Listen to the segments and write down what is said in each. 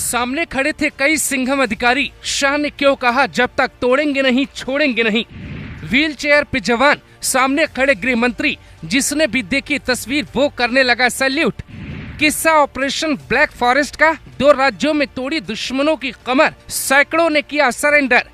सामने खड़े थे कई सिंघम अधिकारी। शाह ने क्यों कहा जब तक तोड़ेंगे नहीं छोड़ेंगे नहीं। व्हील चेयर पे जवान, सामने खड़े गृह मंत्री, जिसने भी देखी तस्वीर वो करने लगा सैल्यूट। किस्सा ऑपरेशन ब्लैक फॉरेस्ट का, 2 राज्यों में तोड़ी दुश्मनों की कमर, सैकड़ों ने किया सरेंडर।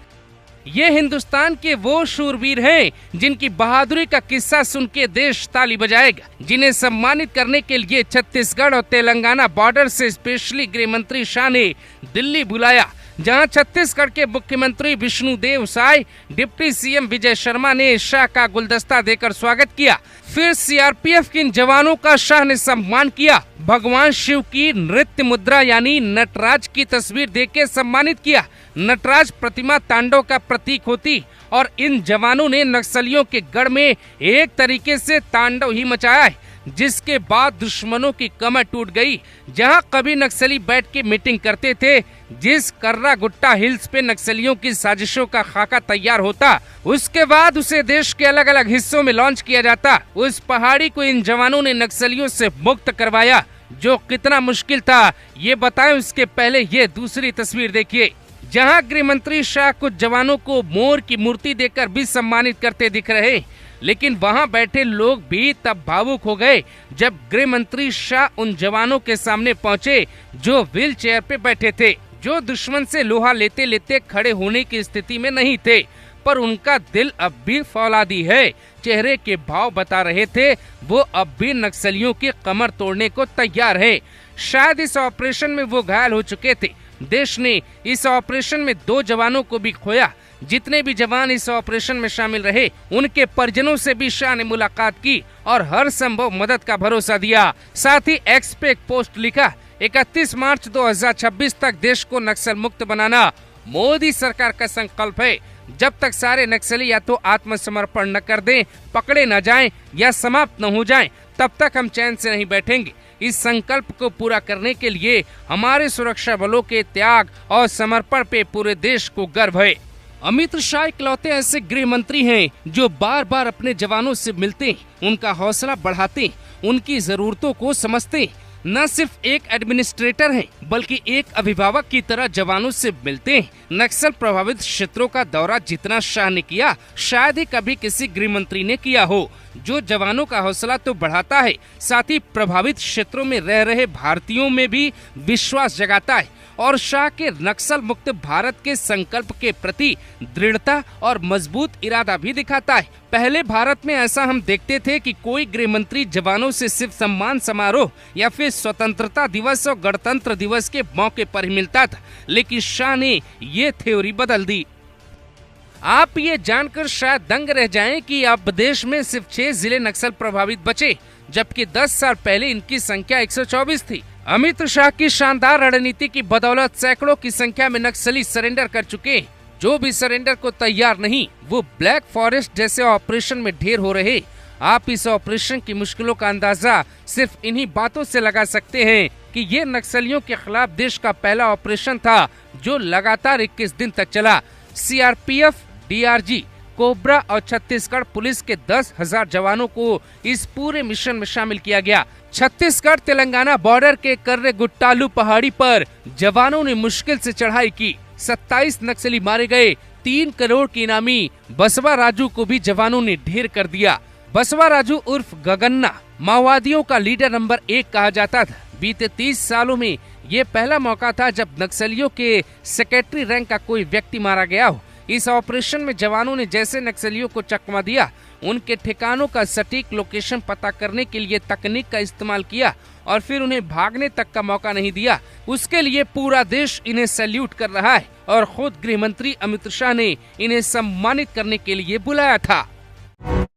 ये हिंदुस्तान के वो शूरवीर हैं जिनकी बहादुरी का किस्सा सुन के देश ताली बजाएगा, जिन्हें सम्मानित करने के लिए छत्तीसगढ़ और तेलंगाना बॉर्डर से स्पेशली गृह मंत्री शाह ने दिल्ली बुलाया, जहां छत्तीसगढ़ के मुख्यमंत्री विष्णुदेव साय, डिप्टी सीएम विजय शर्मा ने शाह का गुलदस्ता देकर स्वागत किया। फिर सीआरपीएफ के इन जवानों का शाह ने सम्मान किया। भगवान शिव की नृत्य मुद्रा यानी नटराज की तस्वीर देके सम्मानित किया। नटराज प्रतिमा तांडव का प्रतीक होती और इन जवानों ने नक्सलियों के गढ़ में एक तरीके से तांडव ही मचाया है, जिसके बाद दुश्मनों की कमर टूट गई। जहां कभी नक्सली बैठ के मीटिंग करते थे, जिस कर्रा गुट्टा हिल्स पे नक्सलियों की साजिशों का खाका तैयार होता, उसके बाद उसे देश के अलग अलग हिस्सों में लॉन्च किया जाता। उस पहाड़ी को इन जवानों ने नक्सलियों से मुक्त करवाया, जो कितना मुश्किल था ये बताएं। उसके पहले ये दूसरी तस्वीर देखिए, जहां गृह मंत्री शाह कुछ जवानों को मोर की मूर्ति देकर भी सम्मानित करते दिख रहे, लेकिन वहां बैठे लोग भी तब भावुक हो गए जब गृह मंत्री शाह उन जवानों के सामने पहुंचे जो व्हील चेयर पे बैठे थे, जो दुश्मन से लोहा लेते लेते खड़े होने की स्थिति में नहीं थे, पर उनका दिल अब भी फौलादी है। चेहरे के भाव बता रहे थे वो अब भी नक्सलियों की कमर तोड़ने को तैयार है। शायद इस ऑपरेशन में वो घायल हो चुके थे। देश ने इस ऑपरेशन में 2 जवानों को भी खोया। जितने भी जवान इस ऑपरेशन में शामिल रहे, उनके परिजनों से भी शाह ने मुलाकात की और हर संभव मदद का भरोसा दिया। साथ ही एक्स पे एक पोस्ट लिखा, 31 मार्च 2026 तक देश को नक्सल मुक्त बनाना मोदी सरकार का संकल्प है। जब तक सारे नक्सली या तो आत्मसमर्पण न कर दें, पकड़े न जाएं या समाप्त न हो जाएं, तब तक हम चैन से नहीं बैठेंगे। इस संकल्प को पूरा करने के लिए हमारे सुरक्षा बलों के त्याग और समर्पण पे पूरे देश को गर्व है। अमित शाह इकलौते ऐसे गृह मंत्री हैं जो बार बार अपने जवानों से मिलते, उनका हौसला बढ़ाते, उनकी जरूरतों को समझते। न सिर्फ एक एडमिनिस्ट्रेटर हैं, बल्कि एक अभिभावक की तरह जवानों से मिलते हैं। नक्सल प्रभावित क्षेत्रों का दौरा जितना शाह ने किया, शायद ही कभी किसी गृह मंत्री ने किया हो, जो जवानों का हौसला तो बढ़ाता है, साथ ही प्रभावित क्षेत्रों में रह रहे भारतीयों में भी विश्वास जगाता है और शाह के नक्सल मुक्त भारत के संकल्प के प्रति दृढ़ता और मजबूत इरादा भी दिखाता है। पहले भारत में ऐसा हम देखते थे कि कोई गृह मंत्री जवानों से सिर्फ सम्मान समारोह या फिर स्वतंत्रता दिवस और गणतंत्र दिवस के मौके पर ही मिलता था, लेकिन शाह ने ये थ्योरी बदल दी। आप ये जानकर शायद दंग रह जाएं कि अब देश में सिर्फ 6 जिले नक्सल प्रभावित बचे, जबकि 10 साल पहले इनकी संख्या 124 थी। अमित शाह की शानदार रणनीति की बदौलत सैकड़ों की संख्या में नक्सली सरेंडर कर चुके। जो भी सरेंडर को तैयार नहीं, वो ब्लैक फॉरेस्ट जैसे ऑपरेशन में ढेर हो रहे। आप इस ऑपरेशन की मुश्किलों का अंदाजा सिर्फ इन्हीं बातों से लगा सकते हैं कि ये नक्सलियों के खिलाफ देश का पहला ऑपरेशन था जो लगातार 21 दिन तक चला। सीआरपीएफ, डीआरजी, कोबरा और छत्तीसगढ़ पुलिस के 10,000 जवानों को इस पूरे मिशन में शामिल किया गया। छत्तीसगढ़ तेलंगाना बॉर्डर के कर्रे गुट्टालू पहाड़ी पर जवानों ने मुश्किल से चढ़ाई की। 27 नक्सली मारे गए। 3 करोड़ की इनामी बसवा राजू को भी जवानों ने ढेर कर दिया। बसवा राजू उर्फ गगन्ना माओवादियों का लीडर नंबर 1 कहा जाता था। बीते 30 सालों में ये पहला मौका था जब नक्सलियों के सेक्रेटरी रैंक का कोई व्यक्ति मारा गया हो। इस ऑपरेशन में जवानों ने जैसे नक्सलियों को चकमा दिया, उनके ठिकानों का सटीक लोकेशन पता करने के लिए तकनीक का इस्तेमाल किया और फिर उन्हें भागने तक का मौका नहीं दिया। उसके लिए पूरा देश इन्हें सैल्यूट कर रहा है और खुद गृह मंत्री अमित शाह ने इन्हें सम्मानित करने के लिए बुलाया था।